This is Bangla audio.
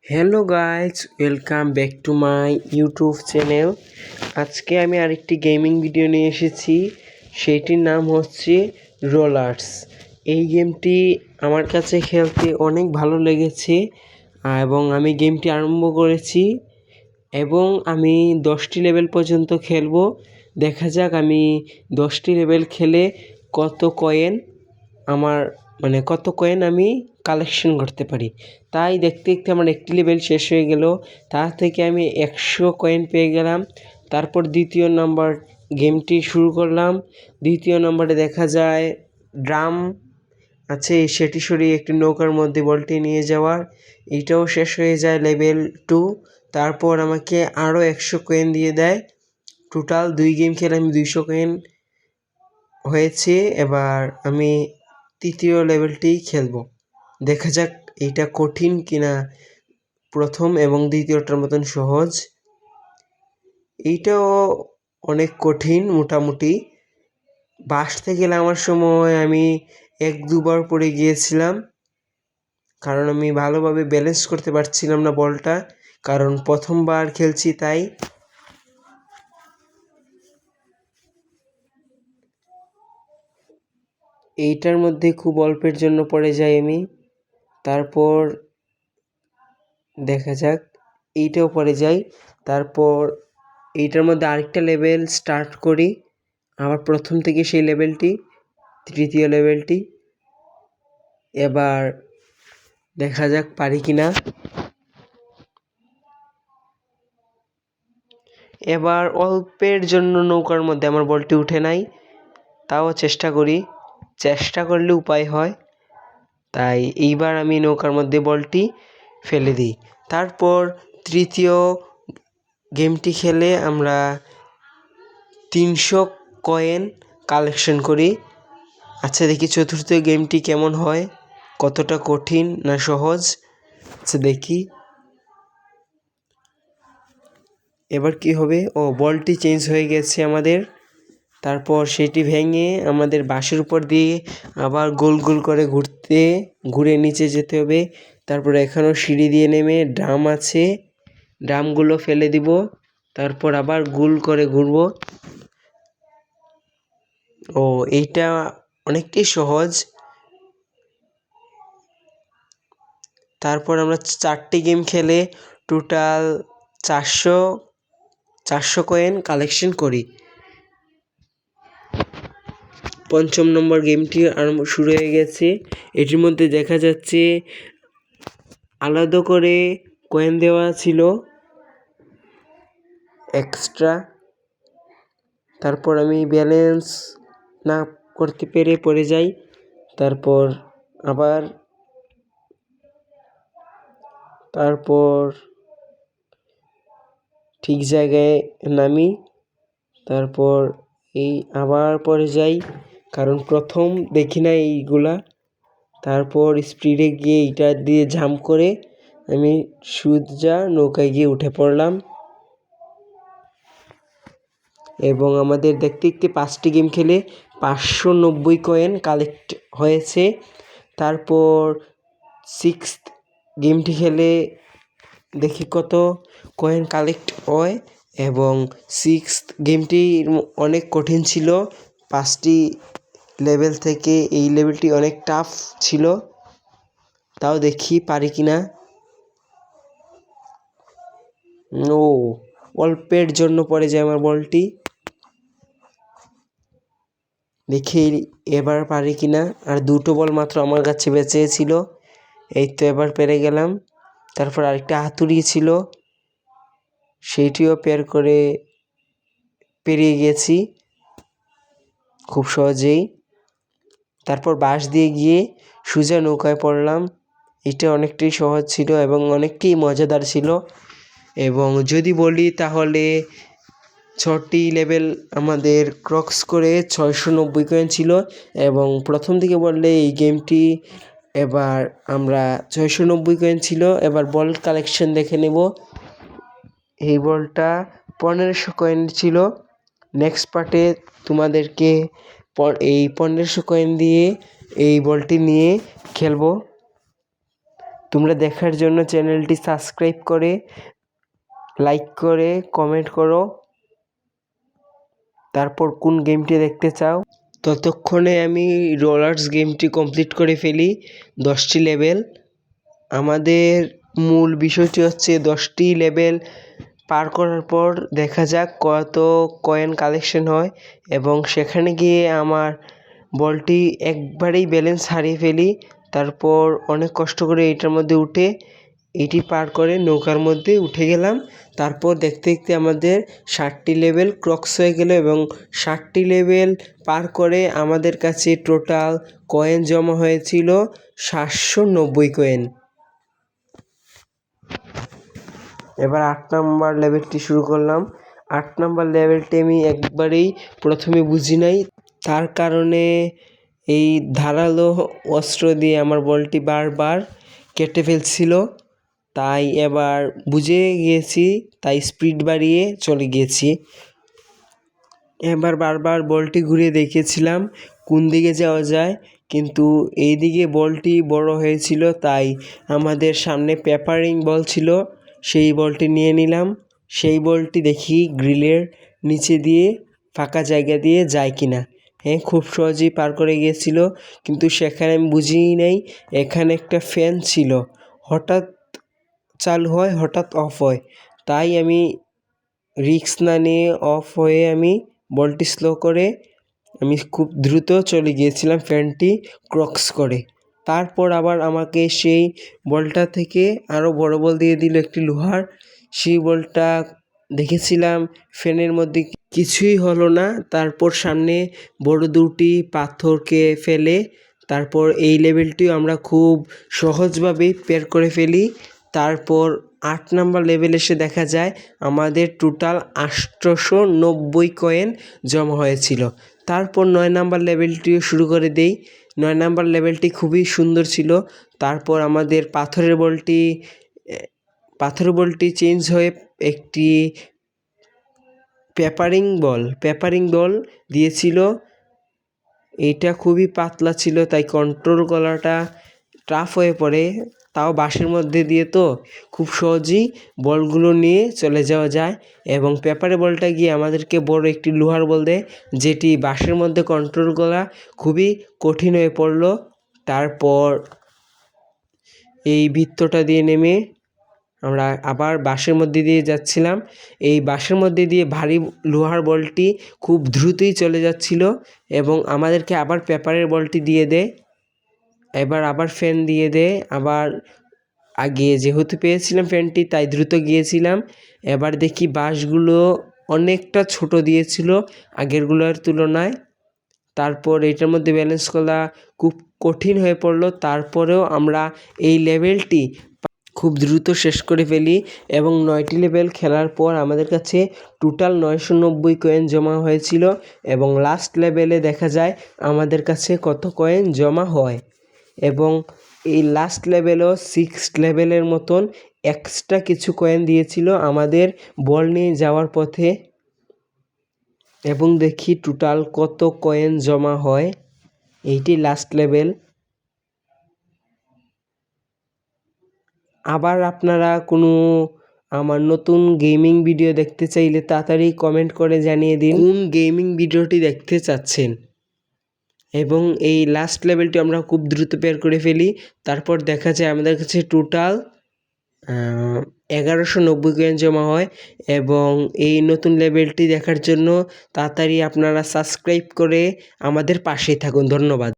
Hello guys, welcome back to my YouTube channel. আজকে আমি আরেকটি গেমিং ভিডিও নিয়ে এসেছি। সেইটির নাম হচ্ছে রোলার্স। এই গেমটি আমার কাছে খেলতে অনেক ভালো লেগেছে এবং আমি গেমটি আরম্ভ করেছি এবং আমি 10টি লেভেল পর্যন্ত খেলবো। দেখা যাক আমি 10টি লেভেল খেলে কত কয়েন আমি কালেকশন করতে পারি। তাই দেখতে দেখতে আমার একটি লেভেল শেষ হয়ে গেল। তার থেকে আমি 100 কয়েন পেয়ে গেলাম। তারপর দ্বিতীয় নাম্বার গেমটি শুরু করলাম। দ্বিতীয় নম্বরে দেখা যায় ড্রাম আছে, সেটি সরিয়ে একটি নৌকার মধ্যে বলটি নিয়ে যাওয়ার, এইটাও শেষ হয়ে যায় লেভেল 2। তারপর আমাকে আরও 100 কয়েন দিয়ে দেয়। টোটাল 2 গেম খেলে আমি 200 কয়েন হয়েছে। এবার আমি তৃতীয় লেভেলটি খেলবো। দেখা যাক এইটা কঠিন কিনা। প্রথম এবং দ্বিতীয়টার মতন সহজ। এইটাও অনেক কঠিন মোটামুটি। বাসতে গেলে আমার সময় আমি 1-2 বার পড়ে গিয়েছিলাম, কারণ আমি ভালোভাবে ব্যালেন্স করতে পারছিলাম না বলটা, কারণ প্রথমবার খেলছি তাই। এইটার মধ্যে খুব অল্পের জন্য পড়ে যাই আমি। তারপর দেখা যাক, এইটাও পড়ে যাই। তারপর এইটার মধ্যে আরেকটা লেভেল স্টার্ট করি, আবার প্রথম থেকে সেই লেভেলটি, তৃতীয় লেভেলটি। এবার দেখা যাক পারি কিনা। এবার অল্পের জন্য নৌকার মধ্যে আমার বলটি উঠে নাই, তাও চেষ্টা করি, চেষ্টা করলে উপায় হয়। তাই এইবার আমি নৌকার মধ্যে বলটি ফেলে দিই। তারপর তৃতীয় গেমটি খেলে আমরা 300 কয়েন কালেকশন করি। আচ্ছা দেখি চতুর্থ গেমটি কেমন হয়, কতটা কঠিন না সহজ। আচ্ছা দেখি এবার কি হবে। বলটি চেঞ্জ হয়ে গেছে আমাদের। তারপর সেটি ভেঙে আমাদের বাঁশের উপর দিয়ে আবার গোল গোল করে ঘুরে নিচে যেতে হবে। তারপর এখানেও সিঁড়ি দিয়ে নেমে ড্রাম আছে, ড্রামগুলো ফেলে দিব। তারপর আবার গোল করে ঘুরবো। এইটা অনেকটাই সহজ। তারপর আমরা 4টি গেম খেলে টোটাল 400 কয়েন কালেকশন করি। পঞ্চম নম্বর গেমটি শুরু হয়ে গেছে। এটির মধ্যে দেখা যাচ্ছে আলাদা করে কয়েন দেওয়া ছিল এক্সট্রা। তারপর আমি ব্যালেন্স না করতে পেরে পড়ে যাই। তারপর ঠিক জায়গায় নামি। তারপর আবার পড়ে যাই, কারণ প্রথম দেখি না এইগুলা। তারপর স্পিডে গিয়ে এইটা দিয়ে জাম্প করে আমি সোজা নৌকায় গিয়ে উঠে পড়লাম। এবং আমাদের দেখতে দেখতে 5টি গেম খেলে 590 কয়েন কালেক্ট হয়েছে। তারপর 6th গেমটি খেলে দেখি কত কয়েন কালেক্ট হয়। এবং 6th গেমটি অনেক কঠিন ছিল। 5টি লেভেল থেকে এই লেভেলটি অনেক টাফ ছিল, তাও দেখি পারি কিনা। অল্পের জন্য পড়ে যায় আমার বলটি। দেখি এবার পারি কিনা। আর 2টো বল মাত্র আমার কাছে বেঁচে ছিল। এই তো এবার পেরে গেলাম। তারপর আরেকটা হাতুড়ি ছিল, সেইটিও পেরিয়ে গেছি খুব সহজেই। তারপর বাঁশ দিয়ে গিয়ে সোজা নৌকায় পড়লাম। এটা অনেকটাই সহজ ছিল এবং অনেকটাই মজাদার ছিল। এবং যদি বলি তাহলে 6টি লেভেল আমাদের ক্রক্স করে 690 কয়েন ছিল। এবং প্রথম থেকে বললে এই গেমটি এবার আমরা 690 কয়েন ছিল। এবার বল কালেকশন দেখে নেব। এই বলটা 1500 কয়েন ছিল। নেক্সট পার্টে তোমাদেরকে এই 1500 কয়েন দিয়ে এই বলটি নিয়ে খেলবো। তোমরা দেখার জন্য চ্যানেলটি সাবস্ক্রাইব করে লাইক করে কমেন্ট করো, তারপর কোন গেমটি দেখতে চাও। ততক্ষণে আমি রোলার্স গেমটি কমপ্লিট করে ফেলি 10টি লেভেল। আমাদের মূল বিষয়টি হচ্ছে 10টি লেভেল পার করার পর দেখা যাক কত কয়েন কালেকশন হয়, এবং সেখানে গিয়ে আমার বলটি একবারেই ব্যালেন্স হারিয়ে ফেলি। তারপর অনেক কষ্ট করে এটার মধ্যে উঠে এটি পার করে নৌকার মধ্যে উঠে গেলাম। তারপর দেখতে দেখতে আমাদের 60টি লেভেল ক্রক্স হয়ে গেল, এবং 60টি লেভেল পার করে আমাদের কাছে টোটাল কয়েন জমা হয়েছিল 790 কয়েন। এবার 8 নম্বর লেভেলটি শুরু করলাম। 8 নম্বর লেভেলটি আমি একবারেই প্রথমে বুঝি নাই, তার কারণে এই ধারালো অস্ত্র দিয়ে আমার বলটি বারবার কেটে ফেলছিল। তাই এবার বুঝে গিয়েছি, তাই স্পিড বাড়িয়ে চলে গিয়েছি। এবার বারবার বলটি ঘুরিয়ে দেখেছিলাম কোন দিকে যাওয়া যায়, কিন্তু এই দিকে বলটি বড় হয়েছিল, তাই আমাদের সামনে পেপারিং বল ছিল, সেই বলটি নিয়ে নিলাম। সেই বলটি দেখি গ্রিলের নিচে দিয়ে ফাঁকা জায়গা দিয়ে যায় কিনা। হ্যাঁ, খুব সহজেই পার করে গিয়েছিল, কিন্তু সেখানে আমি বুঝিই নাই এখানে একটা ফ্যান ছিল, হঠাৎ চালু হয় হঠাৎ অফ হয়। তাই আমি রিস্ক না নিয়ে অফ হয়ে আমি বলটি স্লো করে আমি খুব দ্রুত চলে গিয়েছিলাম ফ্যানটি ক্রক্স করে। তারপর আবার আমাকে সেই বলটা থেকে আরও বড় বল দিয়ে দিল একটি লোহার। সেই বলটা দেখেছিলাম ফ্যানের মধ্যে কিছুই হলো না। তারপর সামনে বড় দুটি পাথরকে ফেলে তারপর এই লেভেলটিও আমরা খুব সহজভাবেই পার করে ফেলি। তারপর 8 নম্বর লেভেল এসে দেখা যায় আমাদের টোটাল 890 কয়েন জমা হয়েছিল। তারপর 9 নম্বর লেভেলটিও শুরু করে দেই। 9 নম্বর লেভেলটি খুবই সুন্দর ছিল। তারপর আমাদের পাথরের বলটি চেঞ্জ হয়ে একটি পেপারিং বল দিয়েছিল। এটা খুবই পাতলা ছিল, তাই কন্ট্রোল করাটা টাফ হয়ে পড়ে। তাও বাঁশের মধ্যে দিয়ে তো খুব সহজেই বলগুলো নিয়ে চলে যাওয়া যায়, এবং পেপারের বলটা গিয়ে আমাদেরকে বড় একটি লোহার বল দেয়, যেটি বাঁশের মধ্যে কন্ট্রোল করা খুবই কঠিন হয়ে পড়ল। তারপর এই বৃত্তটা দিয়ে নেমে আমরা আবার বাঁশের মধ্যে দিয়ে যাচ্ছিলাম। এই বাঁশের মধ্যে দিয়ে ভারী লোহার বলটি খুব দ্রুতই চলে যাচ্ছিল, এবং আমাদেরকে আবার পেপারের বলটি দিয়ে দেয়। এবার আবার ফ্যান দিয়ে দেয়। আবার আগে যেহেতু পেয়েছিলাম ফ্যানটি, তাই দ্রুত গিয়েছিলাম। এবার দেখি বাঁশগুলো অনেকটা ছোট দিয়েছিল আগেরগুলোর তুলনায়। তারপর এটার মধ্যে ব্যালেন্স করা খুব কঠিন হয়ে পড়লো। তারপরেও আমরা এই লেভেলটি খুব দ্রুত শেষ করে ফেলি, এবং 9টি লেভেল খেলার পর আমাদের কাছে টোটাল 990 কয়েন জমা হয়েছিল, এবং লাস্ট লেভেলে দেখা যায় আমাদের কাছে কত কয়েন জমা হয়। এবং এই লাস্ট লেভেলও 6 লেভেলের মতন এক্সট্রা কিছু কয়েন দিয়েছিল আমাদের বল নিয়ে যাওয়ার পথে, এবং দেখি টোটাল কত কয়েন জমা হয়। এইটি লাস্ট লেভেল। আবার আপনারা কোনো আমার নতুন গেমিং ভিডিও দেখতে চাইলে তাড়াতাড়ি কমেন্ট করে জানিয়ে দিন কোন গেমিং ভিডিওটি দেখতে চাচ্ছেন। এবং এই লাস্ট লেভেলটি আমরা খুব দ্রুত পার করে ফেলি। তারপর দেখা যায় আমাদের কাছে টোটাল 1190 কয়েন জমা হয়। এবং এই নতুন লেভেলটি দেখার জন্য তাড়াতাড়ি আপনারা সাবস্ক্রাইব করে আমাদের পাশেই থাকুন। ধন্যবাদ।